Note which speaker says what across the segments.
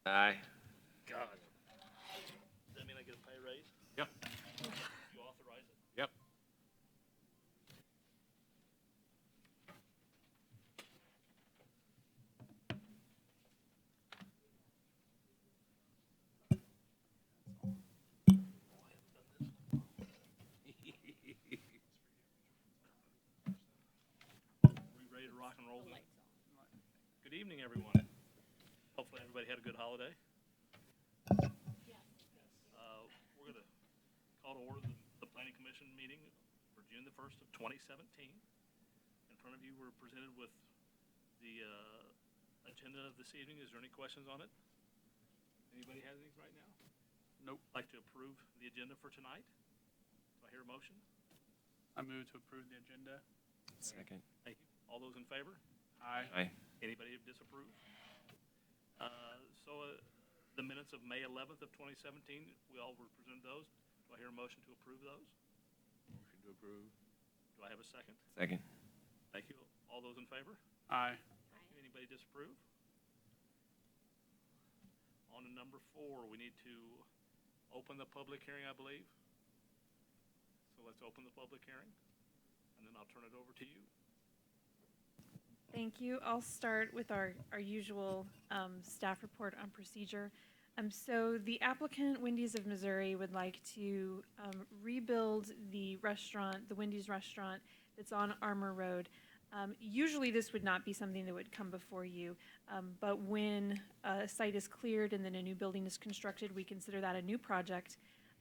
Speaker 1: Aye.
Speaker 2: God. Does that mean I get a pay raise?
Speaker 1: Yep.
Speaker 2: You authorize it?
Speaker 1: Yep.
Speaker 2: We ready to rock and roll? Good evening, everyone. Hopefully everybody had a good holiday. We're going to call to order the Planning Commission meeting for June the 1st of 2017. In front of you, we're presented with the agenda of this evening. Is there any questions on it? Anybody have anything right now?
Speaker 3: Nope.
Speaker 2: Like to approve the agenda for tonight? Do I hear a motion?
Speaker 3: I move to approve the agenda.
Speaker 1: Second.
Speaker 2: Thank you. All those in favor?
Speaker 3: Aye.
Speaker 1: Aye.
Speaker 2: Anybody disapprove? The minutes of May 11th of 2017, we all were presented those. Do I hear a motion to approve those?
Speaker 1: Motion to approve.
Speaker 2: Do I have a second?
Speaker 1: Second.
Speaker 2: Thank you. All those in favor?
Speaker 3: Aye.
Speaker 2: Anybody disapprove? On to number 4, we need to open the public hearing, I believe. So let's open the public hearing, and then I'll turn it over to you.
Speaker 4: Thank you. I'll start with our usual staff report on procedure. So the applicant, Wendy's of Missouri, would like to rebuild the restaurant, the Wendy's restaurant that's on Armour Road. Usually this would not be something that would come before you, but when a site is cleared and then a new building is constructed, we consider that a new project.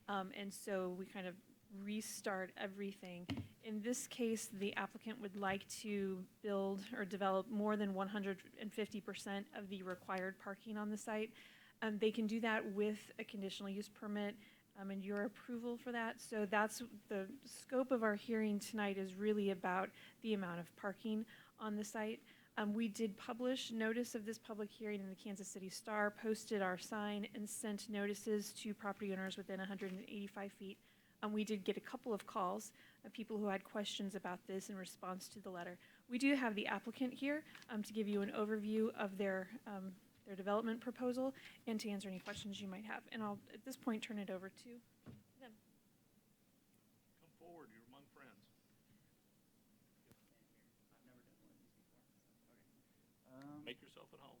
Speaker 4: And so we kind of restart everything. In this case, the applicant would like to build or develop more than 150% of the required parking on the site. They can do that with a conditional use permit and your approval for that. So that's the scope of our hearing tonight, is really about the amount of parking on the site. We did publish notice of this public hearing in the Kansas City Star, posted our sign, and sent notices to property owners within 185 feet. We did get a couple of calls of people who had questions about this in response to the letter. We do have the applicant here to give you an overview of their development proposal and to answer any questions you might have. And I'll, at this point, turn it over to them.
Speaker 2: Come forward, you're among friends. Make yourself at home.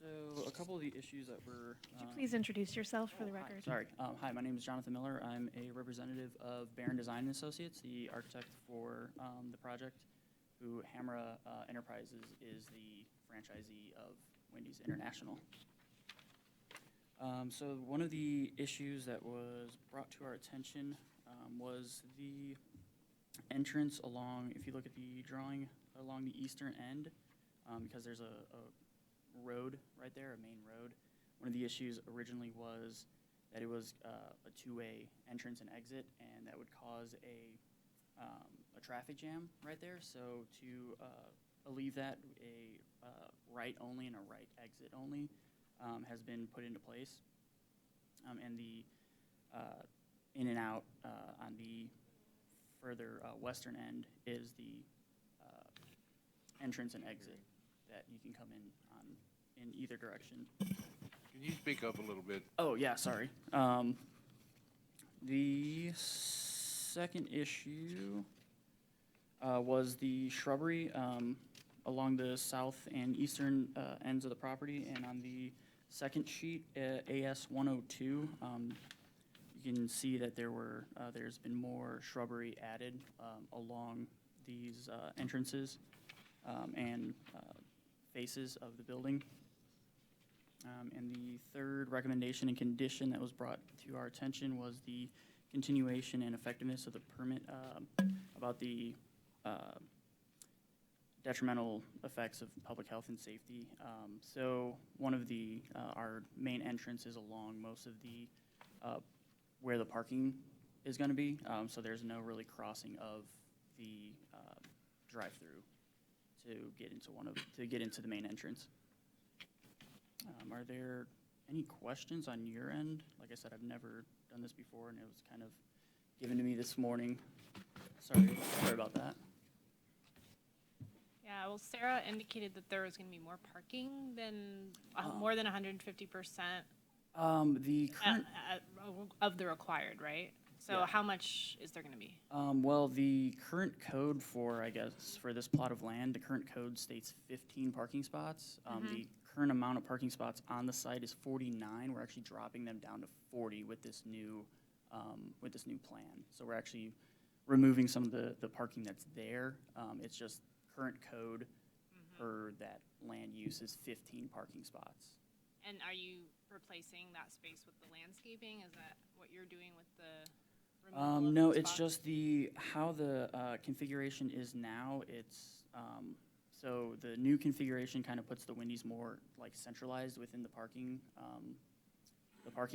Speaker 5: So a couple of the issues that were.
Speaker 4: Could you please introduce yourself for the
Speaker 5: Hi,
Speaker 4: record?
Speaker 5: sorry. Hi, my name is Jonathan Miller. I'm a representative of Barron Design Associates, the architect for the project, who Hamra Enterprises is the franchisee of Wendy's International. So one of the issues that was brought to our attention was the entrance along, if you look at the drawing, along the eastern end, because there's a road right there, a main road. One of the issues originally was that it was a two-way entrance and exit, and that would cause a traffic jam right there. So to alleviate that, a right only and a right exit only has been put into place, and the in and out on the further western end is the entrance and exit that you can come in either direction.
Speaker 1: Can you speak up a little bit?
Speaker 5: Oh, yeah, sorry. The second issue was the shrubbery along the south and eastern ends of the property, and on the second sheet, AS 102, you can see that there's been more shrubbery added along these entrances and faces of the building. And the third recommendation and condition that was brought to our attention was the continuation and effectiveness of the permit, about the detrimental effects of public health and safety. So one of the, our main entrance is along most of the, where the parking is gonna be. So there's no really crossing of the drive-through to get into the main entrance. Are there any questions on your end? Like I said, I've never done this before, and it was kind of given to me this morning. Sorry about that.
Speaker 6: Yeah, well, Sarah indicated that there was gonna be more parking than, more than 150%
Speaker 5: The current,
Speaker 6: of the required, right? So
Speaker 5: Yeah.
Speaker 6: how much is there gonna be?
Speaker 5: well, the current code for, I guess, for this plot of land, the current code states 15 parking spots. The current amount of parking spots on the site is 49. We're actually dropping them down to 40 with this new plan. So we're actually removing some of the parking that's there. It's just current code per that land use is 15 parking spots.
Speaker 6: And are you replacing that space with the landscaping? Is that what you're doing with the removal of
Speaker 5: No,
Speaker 6: the
Speaker 5: it's
Speaker 6: spots?
Speaker 5: just how the configuration is now. It's, so the new configuration kind of puts the Wendy's more like centralized within the parking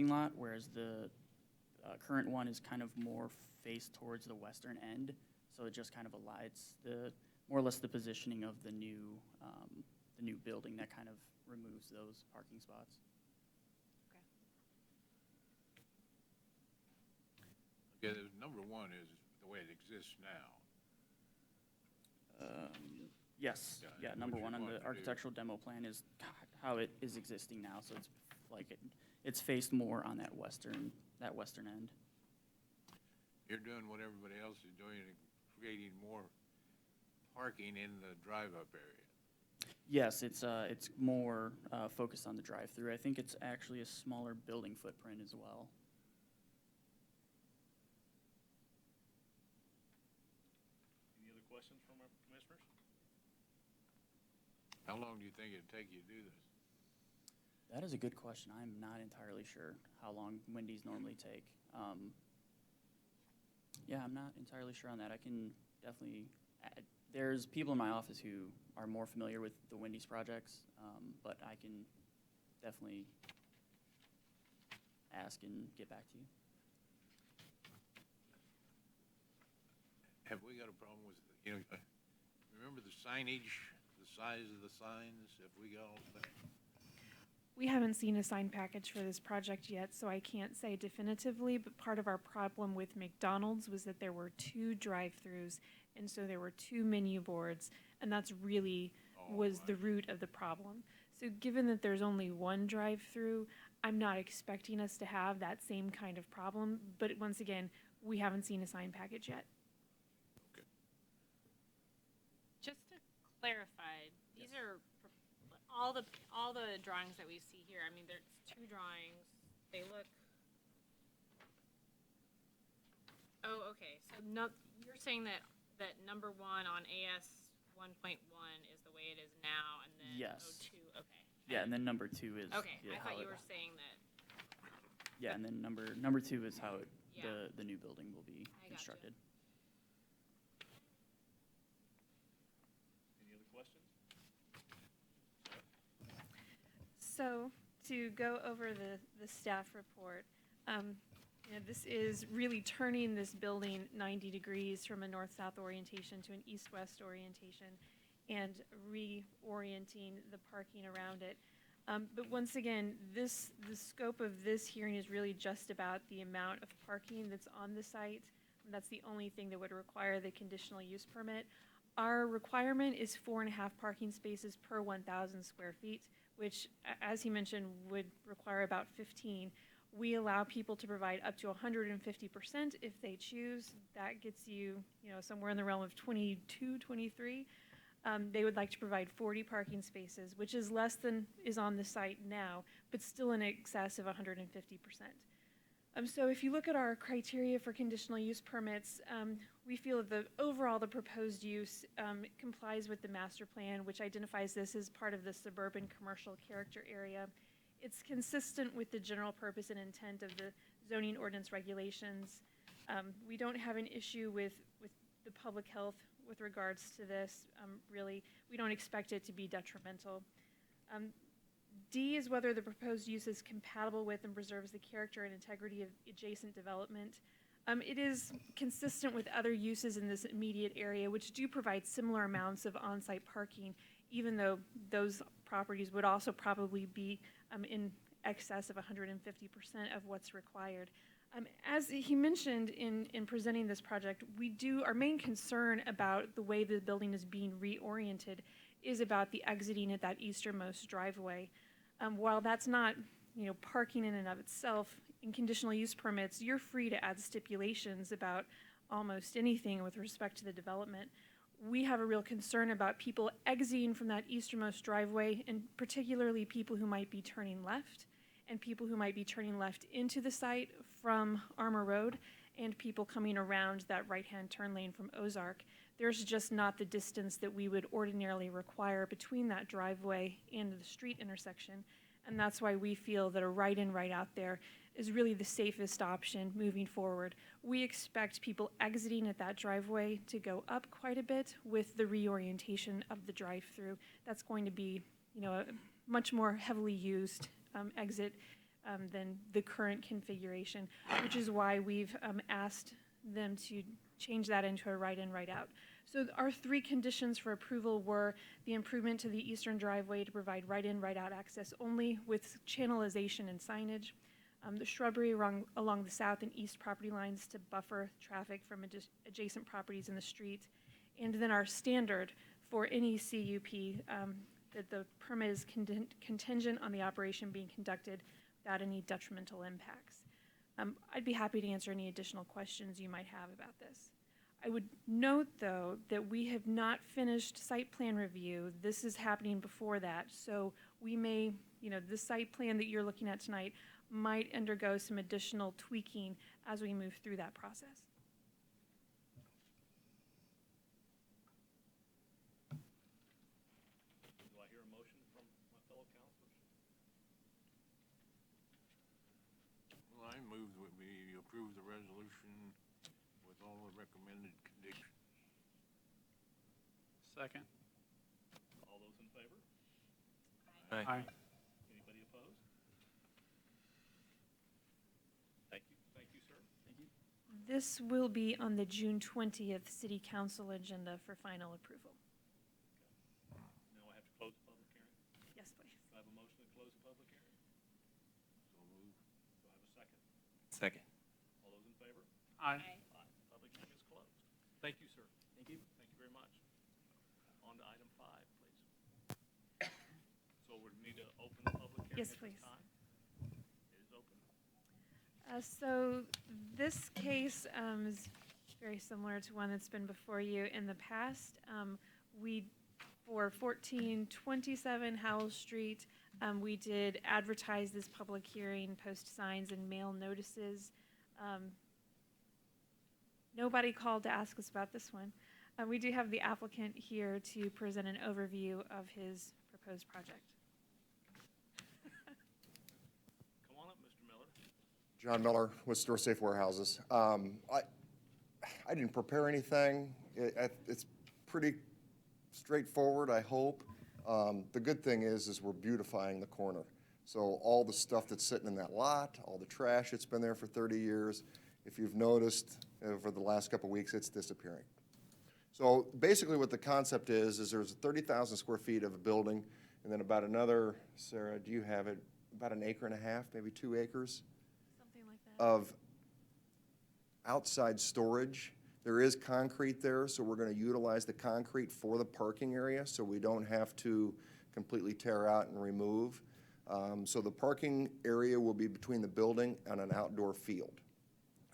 Speaker 5: lot, whereas the current one is kind of more faced towards the western end. So it just kind of aligns more or less the positioning of the new building that kind of removes those parking spots.
Speaker 1: Okay, number one is the way it exists now.
Speaker 5: Yes,
Speaker 1: Yeah,
Speaker 5: yeah,
Speaker 1: and
Speaker 5: number
Speaker 1: what
Speaker 5: one
Speaker 1: you
Speaker 5: on
Speaker 1: want
Speaker 5: the
Speaker 1: to do.
Speaker 5: architectural demo plan is how it is existing now, so it's like it's faced more on that western end.
Speaker 1: You're doing what everybody else is doing and creating more parking in the drive-up area.
Speaker 5: Yes, it's more focused on the drive-through. I think it's actually a smaller building footprint as well.
Speaker 2: Any other questions from our commissioners?
Speaker 1: How long do you think it'd take you to do this?
Speaker 5: That is a good question. I'm not entirely sure how long Wendy's normally take. Yeah, I'm not entirely sure on that. I can definitely there's people in my office who are more familiar with the Wendy's projects, but I can definitely ask and get back to you.
Speaker 1: Have we got a problem with, remember the signage, the size of the signs? Have we got all that?
Speaker 4: We haven't seen a sign package for this project yet, so I can't say definitively, but part of our problem with McDonald's was that there were 2 drive-throughs, and so there were 2 menu boards, and that's really was the root of the problem. So given that there's only 1 drive-through, I'm not expecting us to have that same kind of problem, but once again, we haven't seen a sign package yet.
Speaker 6: Just to clarify, these are all the drawings that we see here. I mean, there's 2 drawings. They look. Oh, okay. So you're saying that number 1 on AS 1.1 is the way it is now, and then
Speaker 5: Yes.
Speaker 6: 02. Okay.
Speaker 5: Yeah, and then number 2 is
Speaker 6: Okay, I
Speaker 5: how
Speaker 6: thought you
Speaker 5: it-
Speaker 6: were saying that.
Speaker 5: Yeah, and then number 2 is how
Speaker 6: Yeah.
Speaker 5: the new building will be
Speaker 6: gotcha.
Speaker 5: constructed.
Speaker 2: Any other questions?
Speaker 4: So to go over the staff report, this is really turning this building 90 degrees from a north-south orientation to an east-west orientation and reorienting the parking around it. But once again, the scope of this hearing is really just about the amount of parking that's on the site. That's the only thing that would require the conditional use permit. Our requirement is 4.5 parking spaces per 1,000 square feet, which, as he mentioned, would require about 15. We allow people to provide up to 150% if they choose. That gets you, somewhere in the realm of 22, 23. They would like to provide 40 parking spaces, which is less than is on the site now, but still in excess of 150%. So if you look at our criteria for conditional use permits, we feel that the proposed use complies with the master plan, which identifies this as part of the suburban commercial character area. It's consistent with the general purpose and intent of the zoning ordinance regulations. We don't have an issue with the public health with regards to this, really. We don't expect it to be detrimental. D is whether the proposed use is compatible with and preserves the character and integrity of adjacent development. It is consistent with other uses in this immediate area, which do provide similar amounts of on-site parking, even though those properties would also probably be in excess of 150% of what's required. As he mentioned in presenting this project, our main concern about the way the building is being reoriented is about the exiting at that easternmost driveway. While that's not, parking in and of itself, in conditional use permits, you're free to add stipulations about almost anything with respect to the development. We have a real concern about people exiting from that easternmost driveway, and particularly people who might be turning left, and people who might be turning left into the site from Armour Road, and people coming around that right-hand turn lane from Ozark. There's just not the distance that we would ordinarily require between that driveway and the street intersection, and that's why we feel that a right-in, right-out there is really the safest option moving forward. We expect people exiting at that driveway to go up quite a bit with the reorientation of the drive-through. That's going to be, a much more heavily used exit than the current configuration, which is why we've asked them to change that into a right-in, right-out. So our three conditions for approval were the improvement to the eastern driveway to provide right-in, right-out access only with channelization and signage, the shrubbery along the south and east property lines to buffer traffic from adjacent properties in the street, and then our standard for any CUP that the permit is contingent on the operation being conducted without any detrimental impacts. I'd be happy to answer any additional questions you might have about this. I would note, though, that we have not finished site plan review. This is happening before that, so we may, the site plan that you're looking at tonight might undergo some additional tweaking as we move through that process.
Speaker 2: Do I hear a motion from my fellow councilors?
Speaker 1: Well, I move that we approve the resolution with all the recommended conditions.
Speaker 3: Second.
Speaker 2: All those in favor?
Speaker 3: Aye.
Speaker 2: Anybody opposed? Thank you, sir.
Speaker 5: Thank you.
Speaker 4: This will be on the June 20th City Council agenda for final approval.
Speaker 2: Now I have to close the public hearing.
Speaker 4: Yes, please.
Speaker 2: Do I have a motion to close the public hearing?
Speaker 1: So move.
Speaker 2: Do I have a second?
Speaker 7: Second.
Speaker 2: All those in favor?
Speaker 3: Aye.
Speaker 2: Aye. Public hearing is closed. Thank you, sir.
Speaker 5: Thank you.
Speaker 2: Thank you very much. On to item 5, please. So we need to open the public hearing
Speaker 4: Yes,
Speaker 2: at this
Speaker 4: please.
Speaker 2: time. It is open.
Speaker 4: So this case is very similar to one that's been before you in the past. For 1427 Howell Street, we did advertise this public hearing, post signs and mail notices. Nobody called to ask us about this one. We do have the applicant here to present an overview of his proposed project.
Speaker 2: Come on up, Mr. Miller.
Speaker 8: John Miller with Store Safe Warehouses. I didn't prepare anything. It's pretty straightforward, I hope. The good thing is we're beautifying the corner. So all the stuff that's sitting in that lot, all the trash that's been there for 30 years, if you've noticed over the last couple of weeks, it's disappearing. So basically what the concept is there's 30,000 square feet of a building, and then about another, Sarah, do you have it, about an acre and a half, maybe 2 acres?
Speaker 4: Something like that.
Speaker 8: Of outside storage. There is concrete there, so we're going to utilize the concrete for the parking area, so we don't have to completely tear out and remove. So the parking area will be between the building and an outdoor field.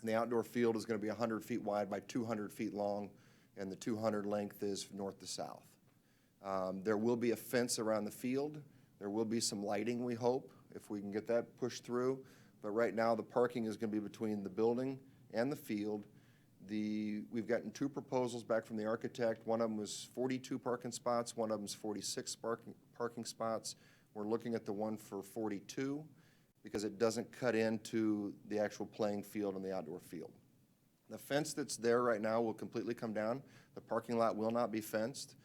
Speaker 8: And the outdoor field is going to be 100 feet wide by 200 feet long, and the 200 length is north to south. There will be a fence around the field. There will be some lighting, we hope, if we can get that pushed through. But right now, the parking is going to be between the building and the field. We've gotten 2 proposals back from the architect. One of them was 42 parking spots. One of them is 46 parking spots. We're looking at the one for 42 because it doesn't cut into the actual playing field and the outdoor field. The fence that's there right now will completely come down. The parking lot will not be fenced.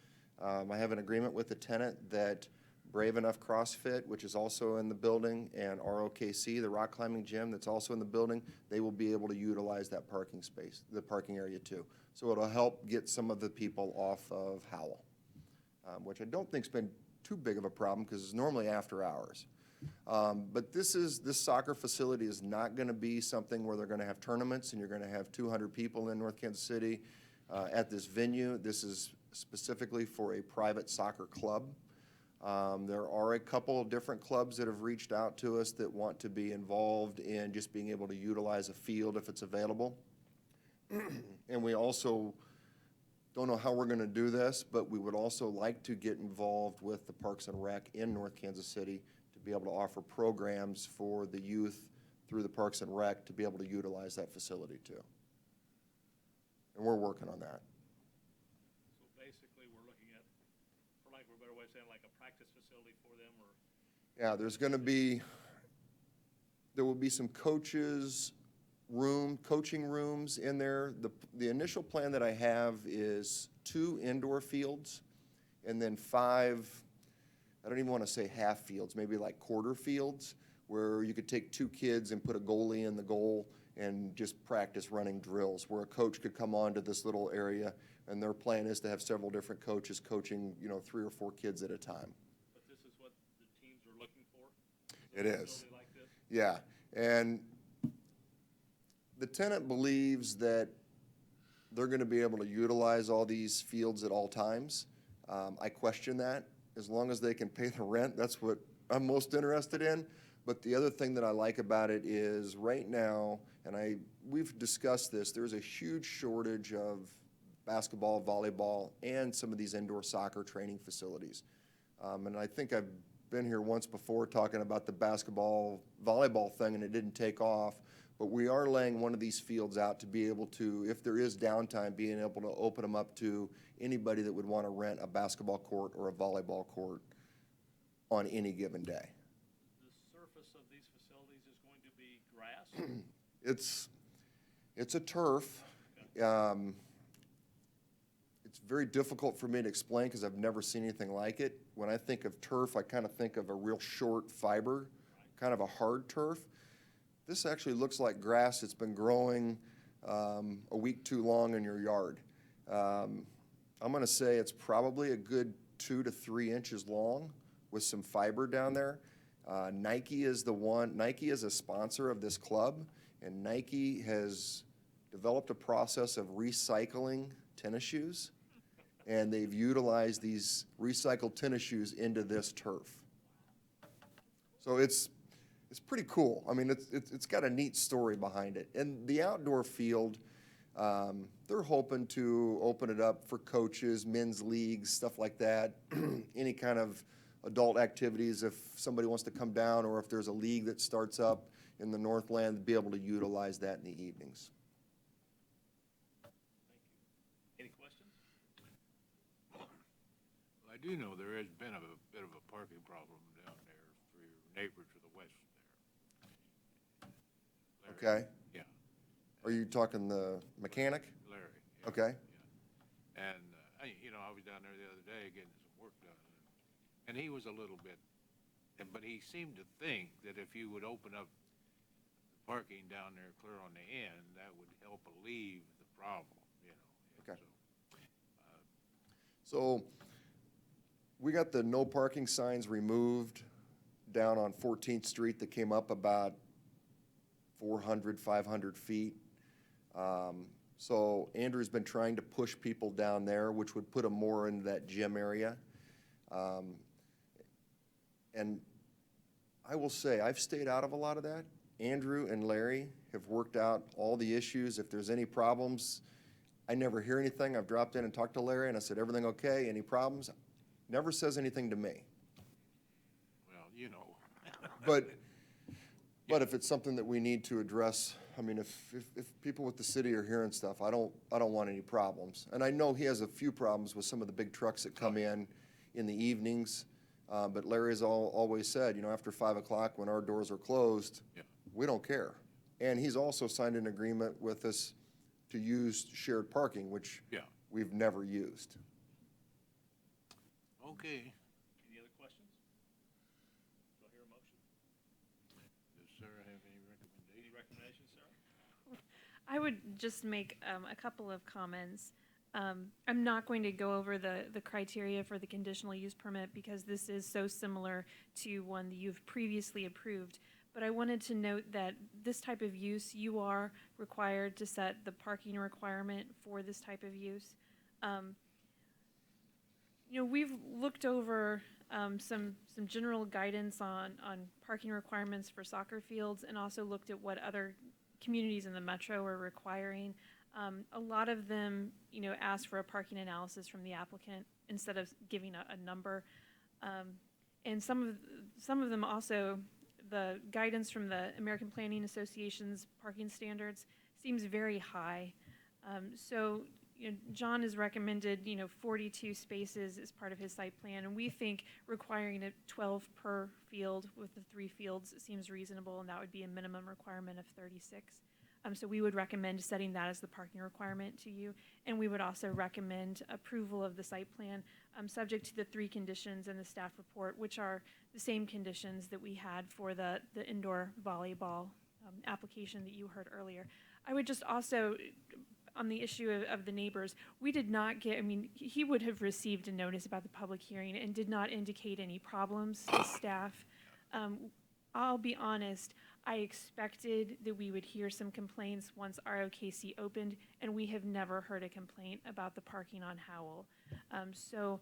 Speaker 8: I have an agreement with the tenant that Brave Enough CrossFit, which is also in the building, and ROKC, the rock climbing gym that's also in the building, they will be able to utilize that parking space, the parking area too. So it'll help get some of the people off of Howell, which I don't think's been too big of a problem because it's normally after hours. But this soccer facility is not going to be something where they're going to have tournaments and you're going to have 200 people in North Kansas City at this venue. This is specifically for a private soccer club. There are a couple of different clubs that have reached out to us that want to be involved in just being able to utilize a field if it's available. And we also don't know how we're going to do this, but we would also like to get involved with the Parks and Rec in North Kansas City to be able to offer programs for the youth through the Parks and Rec to be able to utilize that facility too. And we're working on that.
Speaker 2: So basically, we're looking at, for lack of a better way of saying, like a practice facility for them, or
Speaker 8: Yeah, there will be some coaching rooms in there. The initial plan that I have is 2 indoor fields and then 5, I don't even want to say half fields, maybe like quarter fields, where you could take 2 kids and put a goalie in the goal and just practice running drills, where a coach could come onto this little area, and their plan is to have several different coaches coaching, 3 or 4 kids at a time.
Speaker 2: but this is what the teams are looking for?
Speaker 8: It
Speaker 2: A
Speaker 8: is.
Speaker 2: facility like this?
Speaker 8: Yeah, and the tenant believes that they're going to be able to utilize all these fields at all times. I question that. As long as they can pay the rent, that's what I'm most interested in. But the other thing that I like about it is right now, and we've discussed this, there's a huge shortage of basketball, volleyball, and some of these indoor soccer training facilities. And I think I've been here once before talking about the basketball, volleyball thing, and it didn't take off. But we are laying one of these fields out to be able to, if there is downtime, being able to open them up to anybody that would want to rent a basketball court or a volleyball court on any given day.
Speaker 2: The surface of these facilities is going to be grass?
Speaker 8: It's a turf. It's very difficult for me to explain because I've never seen anything like it. When I think of turf, I kind of think of a real short fiber, kind of a hard turf. This actually looks like grass that's been growing a week too long in your yard. I'm going to say it's probably a good 2 to 3 inches long with some fiber down there. Nike is a sponsor of this club, and Nike has developed a process of recycling tennis shoes, and they've utilized these recycled tennis shoes into this turf. So it's pretty cool. I mean, it's got a neat story behind it. And the outdoor field, they're hoping to open it up for coaches, men's leagues, stuff like that, any kind of adult activities if somebody wants to come down or if there's a league that starts up in the Northland, be able to utilize that in the evenings.
Speaker 2: Any questions?
Speaker 1: Well, I do know there has been a bit of a parking problem down there for your neighbor to the west there. Larry.
Speaker 8: Okay?
Speaker 1: Yeah,
Speaker 8: Are you talking the mechanic?
Speaker 1: Larry. Yeah,
Speaker 8: Okay.
Speaker 1: yeah. And, I was down there the other day getting some work done, and he was a little bit, but he seemed to think that if you would open up the parking down there clear on the end, that would help alleviate the problem,
Speaker 8: Okay.
Speaker 1: So,
Speaker 8: So we got the no parking signs removed down on 14th Street that came up about 400, 500 feet. So Andrew's been trying to push people down there, which would put them more into that gym area. And I will say, I've stayed out of a lot of that. Andrew and Larry have worked out all the issues. If there's any problems, I never hear anything. I've dropped in and talked to Larry, and I said, everything okay? Any problems? Never says anything to me.
Speaker 1: well,
Speaker 8: But if it's something that we need to address, I mean, if people with the city are hearing stuff, I don't want any problems. And I know he has a few problems with some of the big trucks that come in the evenings. But Larry's always said, after 5 o'clock when our doors are closed,
Speaker 1: Yeah.
Speaker 8: we don't care. And he's also signed an agreement with us to use shared parking, which
Speaker 1: Yeah.
Speaker 8: we've never used.
Speaker 1: Okay.
Speaker 2: Any other questions? Do I hear a motion?
Speaker 1: Does Sarah have any
Speaker 2: Any
Speaker 1: recommendations?
Speaker 2: recommendations, Sarah?
Speaker 4: I would just make a couple of comments. I'm not going to go over the criteria for the conditional use permit because this is so similar to one that you've previously approved. But I wanted to note that this type of use, you are required to set the parking requirement for this type of use. We've looked over some general guidance on parking requirements for soccer fields and also looked at what other communities in the metro are requiring. A lot of them, ask for a parking analysis from the applicant instead of giving a number. And some of them also, the guidance from the American Planning Association's parking standards seems very high. So, John has recommended, 42 spaces as part of his site plan, and we think requiring 12 per field with the 3 fields seems reasonable, and that would be a minimum requirement of 36. So we would recommend setting that as the parking requirement to you, and we would also recommend approval of the site plan, subject to the 3 conditions in the staff report, which are the same conditions that we had for the indoor volleyball application that you heard earlier. I would just also, on the issue of the neighbors, we did not get, he would have received a notice about the public hearing and did not indicate any problems to staff. I'll be honest, I expected that we would hear some complaints once ROKC opened, and we have never heard a complaint about the parking on Howell. So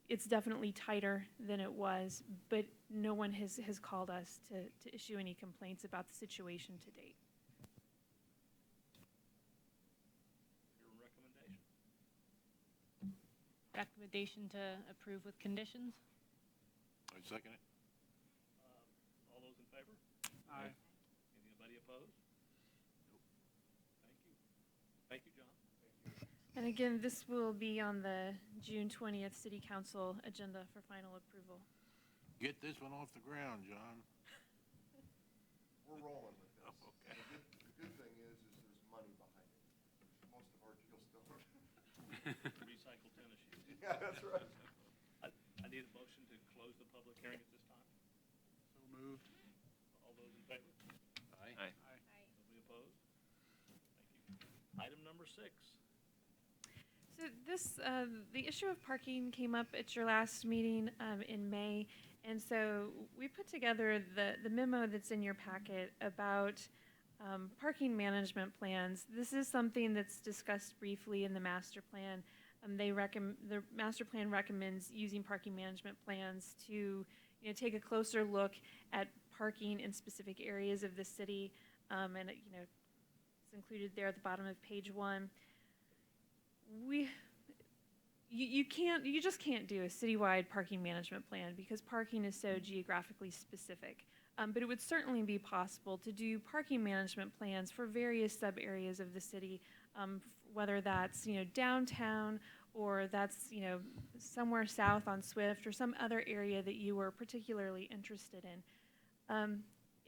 Speaker 4: it's definitely tighter than it was, but no one has called us to issue any complaints about the situation to date.
Speaker 2: Your recommendation?
Speaker 6: Recommendation to approve with conditions?
Speaker 1: I second it.
Speaker 2: All those in favor?
Speaker 3: Aye.
Speaker 2: Anybody opposed? Nope. Thank you. Thank you, John.
Speaker 4: And again, this will be on the June 20th City Council agenda for final approval.
Speaker 1: Get this one off the ground, John.
Speaker 8: We're rolling with this.
Speaker 1: Okay.
Speaker 8: The good thing is there's money behind it. Most of our deals don't.
Speaker 2: Recycle tennis shoes.
Speaker 8: Yeah, that's right.
Speaker 2: I need a motion to close the public hearing at this time.
Speaker 3: So moved.
Speaker 2: All those in favor?
Speaker 1: Aye.
Speaker 2: Nobody opposed? Thank you. Item number 6.
Speaker 4: So this, the issue of parking came up at your last meeting in May, and so we put together the memo that's in your packet about parking management plans. This is something that's discussed briefly in the master plan. The master plan recommends using parking management plans to, take a closer look at parking in specific areas of the city, and it's included there at the bottom of page 1. You just can't do a citywide parking management plan because parking is so geographically specific. But it would certainly be possible to do parking management plans for various sub areas of the city, whether that's downtown or that's somewhere south on Swift or some other area that you were particularly interested in.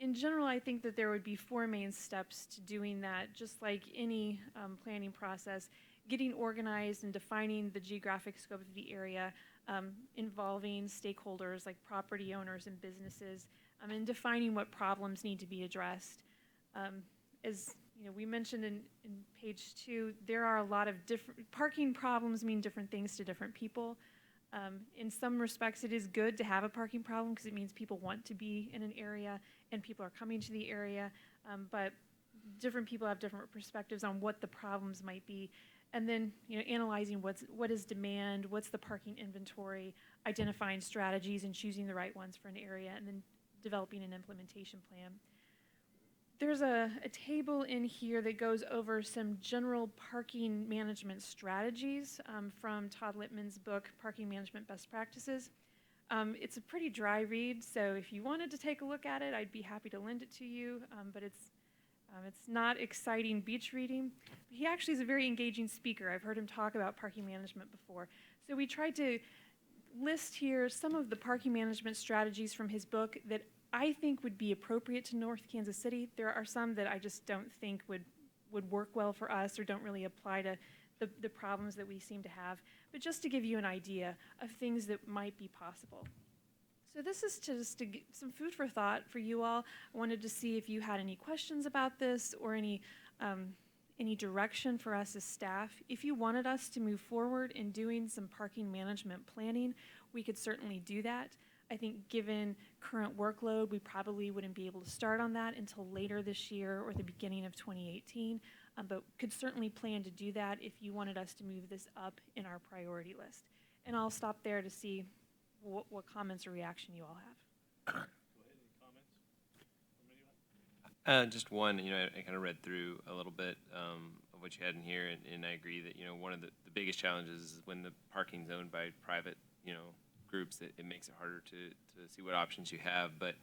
Speaker 4: In general, I think that there would be 4 main steps to doing that, just like any planning process. Getting organized and defining the geographic scope of the area, involving stakeholders like property owners and businesses, and defining what problems need to be addressed. As we mentioned in page 2, there are a lot of different parking problems mean different things to different people. In some respects, it is good to have a parking problem because it means people want to be in an area and people are coming to the area, but different people have different perspectives on what the problems might be. And then, analyzing what is demand, what's the parking inventory, identifying strategies and choosing the right ones for an area, and then developing an implementation plan. There's a table in here that goes over some general parking management strategies from Todd Littman's book, Parking Management Best Practices. It's a pretty dry read, so if you wanted to take a look at it, I'd be happy to lend it to you, but it's not exciting beach reading. He actually is a very engaging speaker. I've heard him talk about parking management before. So we tried to list here some of the parking management strategies from his book that I think would be appropriate to North Kansas City. There are some that I just don't think would would work well for us or don't really apply to the problems that we seem to have, but just to give you an idea of things that might be possible. So this is just to get some food for thought for you all. I wanted to see if you had any questions about this or any direction for us as staff. If you wanted us to move forward in doing some parking management planning, we could certainly do that. I think given current workload, we probably wouldn't be able to start on that until later this year or the beginning of 2018, but could certainly plan to do that if you wanted us to move this up in our priority list. And I'll stop there to see what comments or reaction you all have.
Speaker 2: Go ahead, any comments from anyone?
Speaker 3: Just one, I kind of read through a little bit of what you had in here, and I agree that, one of the biggest challenges is when the parking's owned by private, groups, it makes it harder to see what options you have. But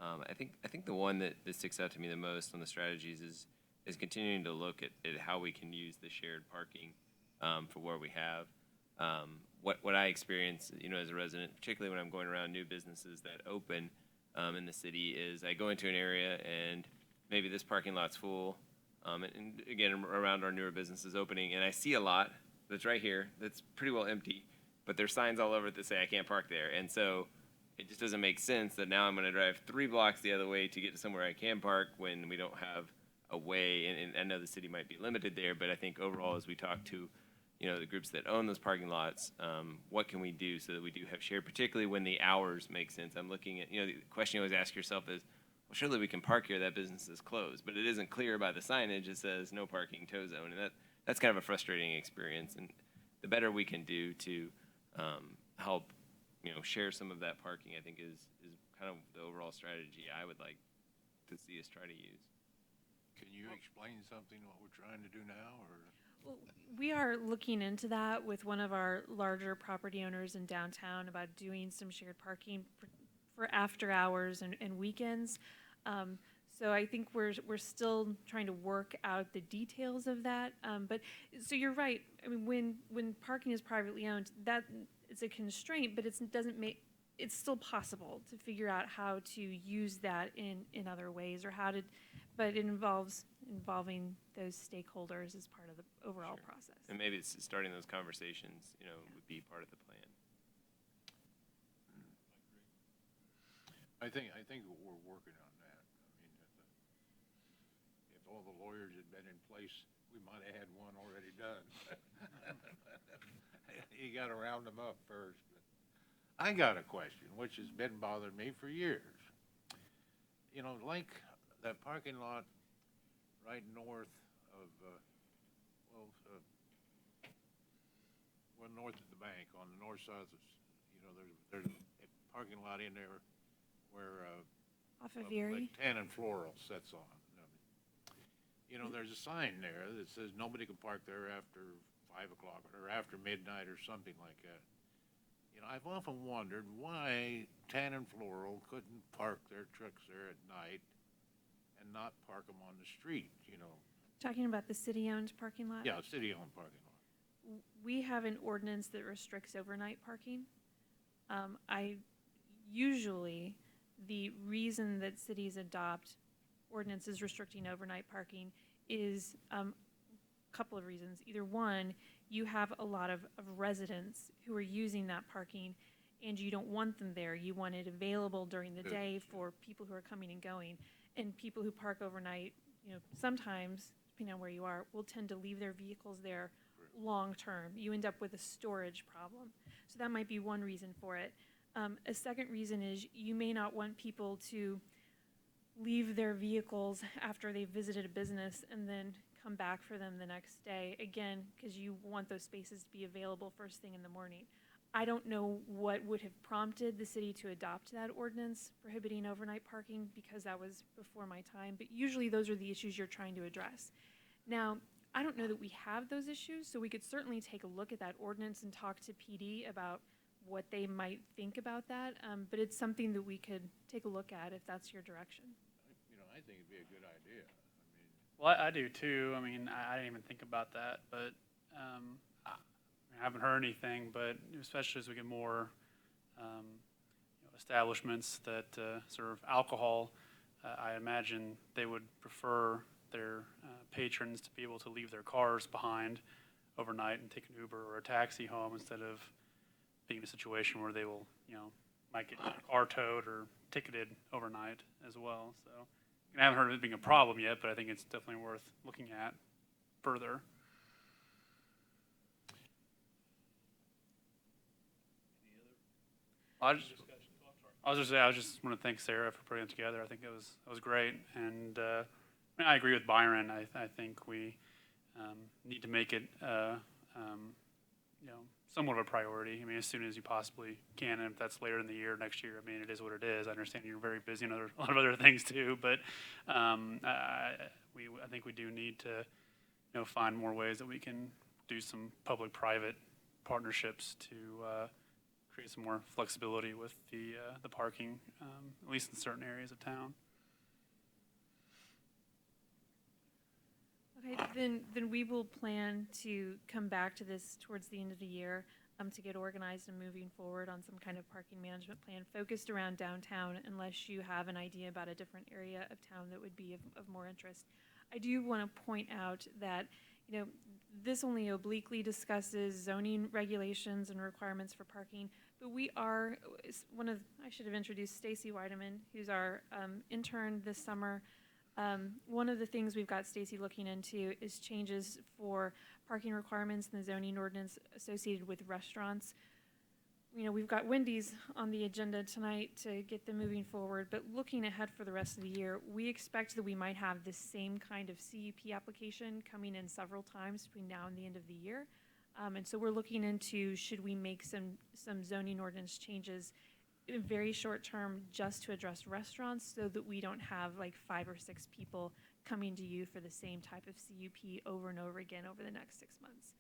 Speaker 3: I think the one that sticks out to me the most on the strategies is continuing to look at how we can use the shared parking for where we have. What I experience, as a resident, particularly when I'm going around new businesses that open in the city, is I go into an area and maybe this parking lot's full, and again, around our newer businesses opening, and I see a lot that's right here that's pretty well empty, but there's signs all over it that say I can't park there. And so it just doesn't make sense that now I'm going to drive 3 blocks the other way to get to somewhere I can park when we don't have a way. And I know the city might be limited there, but I think overall, as we talk to the groups that own those parking lots, what can we do so that we do have shared, particularly when the hours make sense? I'm looking at, the question you always ask yourself is, well, surely we can park here, that business is closed, but it isn't clear by the signage. It says no parking, tow zone, and that's kind of a frustrating experience. And the better we can do to help, share some of that parking, I think is kind of the overall strategy I would like to see us try to use.
Speaker 1: Can you explain something, what we're trying to do now, or?
Speaker 4: Well, we are looking into that with one of our larger property owners in downtown about doing some shared parking for after hours and weekends. So I think we're still trying to work out the details of that. But so you're right. I mean, when parking is privately owned, that it's a constraint, but it's still possible to figure out how to use that in other ways, or but it involving those stakeholders as part of the overall
Speaker 3: Sure.
Speaker 4: process.
Speaker 3: And maybe it's starting those conversations, would be part of the plan.
Speaker 1: I think we're working on that. I mean, if all the lawyers had been in place, we might have had one already done. You gotta round them up first. But I got a question, which has been bothering me for years. Like that parking lot right north of, north of the bank, on the north side of there's a parking lot in there where,
Speaker 4: Off of Erie?
Speaker 1: like Tan and Floral sets on. There's a sign there that says nobody can park there after 5 o'clock or after midnight or something like that. I've often wondered why Tan and Floral couldn't park their trucks there at night and not park them on the street,
Speaker 4: Talking about the city-owned parking lot?
Speaker 1: Yeah, city-owned parking lot.
Speaker 4: We have an ordinance that restricts overnight parking. Usually, the reason that cities adopt ordinances restricting overnight parking is a couple of reasons. Either one, you have a lot of residents who are using that parking, and you don't want them there. You want it available during the day for people who are coming and going. And people who park overnight, sometimes, depending on where you are, will tend to leave their vehicles there long-term. You end up with a storage problem. So that might be one reason for it. A second reason is you may not want people to leave their vehicles after they've visited a business and then come back for them the next day, again, because you want those spaces to be available first thing in the morning. I don't know what would have prompted the city to adopt that ordinance prohibiting overnight parking, because that was before my time, but usually those are the issues you're trying to address. Now, I don't know that we have those issues, so we could certainly take a look at that ordinance and talk to PD about what they might think about that, but it's something that we could take a look at if that's your direction.
Speaker 1: I think it'd be a good idea.
Speaker 7: Well, I do too. I mean, I didn't even think about that, but I haven't heard anything. But especially as we get more establishments that serve alcohol, I imagine they would prefer their patrons to be able to leave their cars behind overnight and take an Uber or a taxi home instead of being in a situation where they will, might get their car towed or ticketed overnight as well. So I haven't heard of it being a problem yet, but I think it's definitely worth looking at further. I just, I just want to thank Sarah for putting it together. I think it was great, and I agree with Byron. I think we need to make it, somewhat of a priority. I mean, as soon as you possibly can, and if that's later in the year, next year, I mean, it is what it is. I understand you're very busy and a lot of other things too, but I think we do need to, find more ways that we can do some public-private partnerships to create some more flexibility with the parking, at least in certain areas of town.
Speaker 4: Okay, then we will plan to come back to this towards the end of the year, to get organized and moving forward on some kind of parking management plan focused around downtown, unless you have an idea about a different area of town that would be of more interest. I do want to point out that, this only obliquely discusses zoning regulations and requirements for parking, but we are, I should have introduced Stacy Weideman, who's our intern this summer. One of the things we've got Stacy looking into is changes for parking requirements in the zoning ordinance associated with restaurants. We've got Wendy's on the agenda tonight to get them moving forward, but looking ahead for the rest of the year, we expect that we might have the same kind of CUP application coming in several times between now and the end of the year. And so we're looking into, should we make some zoning ordinance changes in very short term just to address restaurants, so that we don't have like 5 or 6 people coming to you for the same type of CUP over and over again over the next 6 months.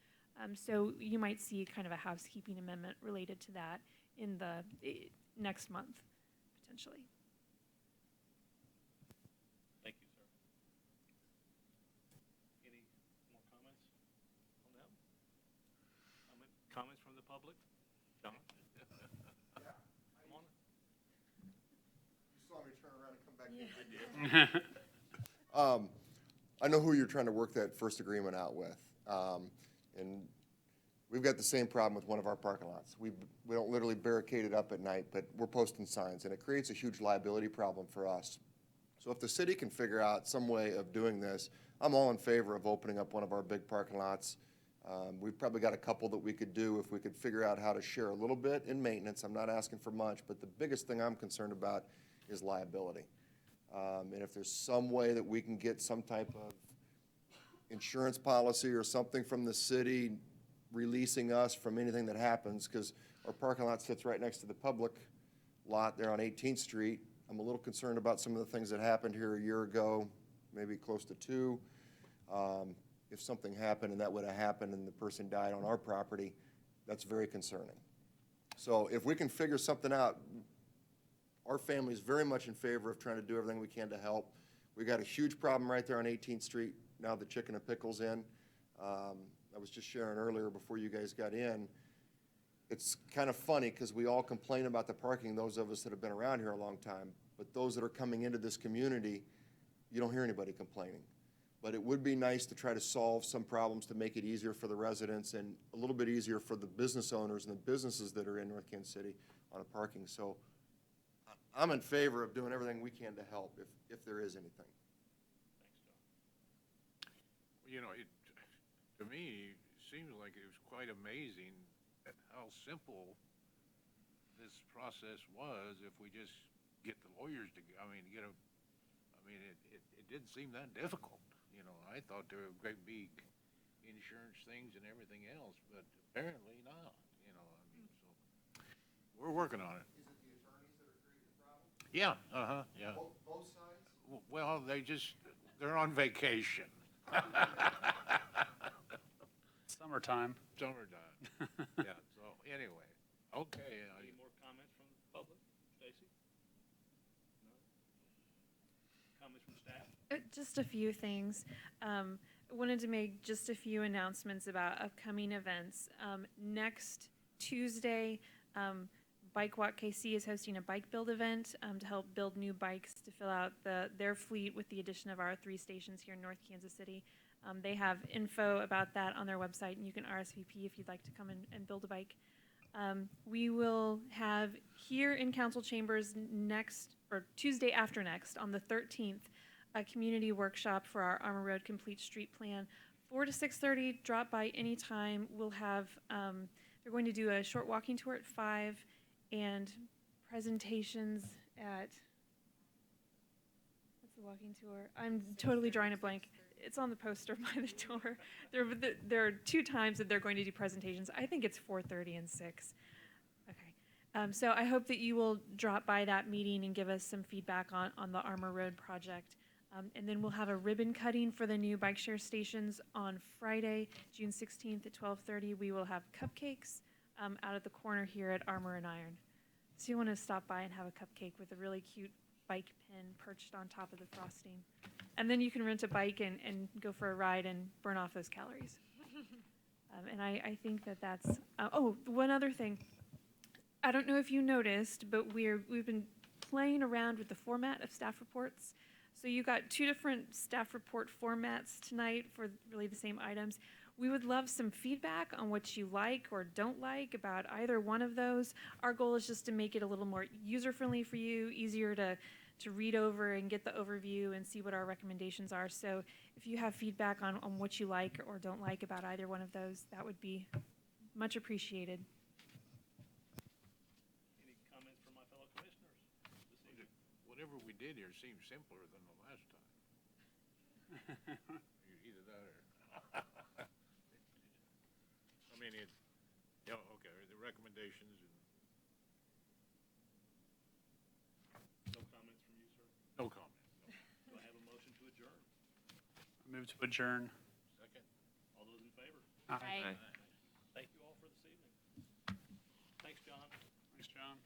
Speaker 4: So you might see kind of a housekeeping amendment related to that in the next month, potentially.
Speaker 2: Thank you, sir. Any more comments on that? Comments from the public? John? Come on.
Speaker 8: You saw me turn around and come back in. I know who you're trying to work that first agreement out with. And we've got the same problem with one of our parking lots. We don't literally barricade it up at night, but we're posting signs, and it creates a huge liability problem for us. So if the city can figure out some way of doing this, I'm all in favor of opening up one of our big parking lots. We've probably got a couple that we could do if we could figure out how to share a little bit in maintenance. I'm not asking for much, but the biggest thing I'm concerned about is liability. And if there's some way that we can get some type of insurance policy or something from the city releasing us from anything that happens, because our parking lot sits right next to the public lot there on 18th Street. I'm a little concerned about some of the things that happened here a year ago, maybe close to 2. If something happened and that would have happened and the person died on our property, that's very concerning. So if we can figure something out, our family is very much in favor of trying to do everything we can to help. We got a huge problem right there on 18th Street, now the Chicken and Pickles in. I was just sharing earlier before you guys got in. It's kind of funny because we all complain about the parking, those of us that have been around here a long time, but those that are coming into this community, you don't hear anybody complaining. But it would be nice to try to solve some problems to make it easier for the residents and a little bit easier for the business owners and the businesses that are in North Kansas City on a parking. So I'm in favor of doing everything we can to help if there is anything.
Speaker 1: To me, it seems like it was quite amazing at how simple this process was if we just get the lawyers to, it didn't seem that difficult. I thought there were great big insurance things and everything else, but apparently not, so we're working on it.
Speaker 8: Is it the attorneys that are creating the problem?
Speaker 1: Yeah, yeah.
Speaker 8: Both sides?
Speaker 1: Well, they're on vacation.
Speaker 7: Summertime.
Speaker 1: Summertime. Yeah, so anyway, okay.
Speaker 2: Any more comments from the public? Stacy? No? Comments from staff?
Speaker 4: Just a few things. I wanted to make just a few announcements about upcoming events. Next Tuesday, Bike Walk KC is hosting a bike build event to help build new bikes to fill out their fleet with the addition of our 3 stations here in North Kansas City. They have info about that on their website, and you can RSVP if you'd like to come and build a bike. We will have here in council chambers Tuesday after next, on the 13th, a community workshop for our Armor Road Complete Street Plan. 4 to 6:30, drop by anytime. We'll have, they're going to do a short walking tour at 5 and presentations at, what's the walking tour? I'm totally drawing a blank. It's on the poster by the door. There are 2 times that they're going to do presentations. I think it's 4:30 and 6. Okay. So I hope that you will drop by that meeting and give us some feedback on the Armor Road project. And then we'll have a ribbon cutting for the new bike share stations on Friday, June 16th at 12:30. We will have cupcakes out at the corner here at Armor and Iron. So you want to stop by and have a cupcake with a really cute bike pin perched on top of the frosting. And then you can rent a bike and go for a ride and burn off those calories. And I think that's, one other thing. I don't know if you noticed, but we've been playing around with the format of staff reports. So you got 2 different staff report formats tonight for really the same items. We would love some feedback on what you like or don't like about either one of those. Our goal is just to make it a little more user-friendly for you, easier to read over and get the overview and see what our recommendations are. So if you have feedback on what you like or don't like about either one of those, that would be much appreciated.
Speaker 2: Any comments from my fellow commissioners this evening?
Speaker 1: Whatever we did here seems simpler than the last time. Either that or. I mean, okay, the recommendations and.
Speaker 2: No comments from you, sir?
Speaker 1: No comment.
Speaker 2: Do I have a motion to adjourn?
Speaker 7: Move to adjourn.
Speaker 1: Second?
Speaker 2: All those in favor?
Speaker 6: Aye.
Speaker 3: Aye.
Speaker 2: Thank you all for this evening. Thanks, John.
Speaker 7: Thanks, John.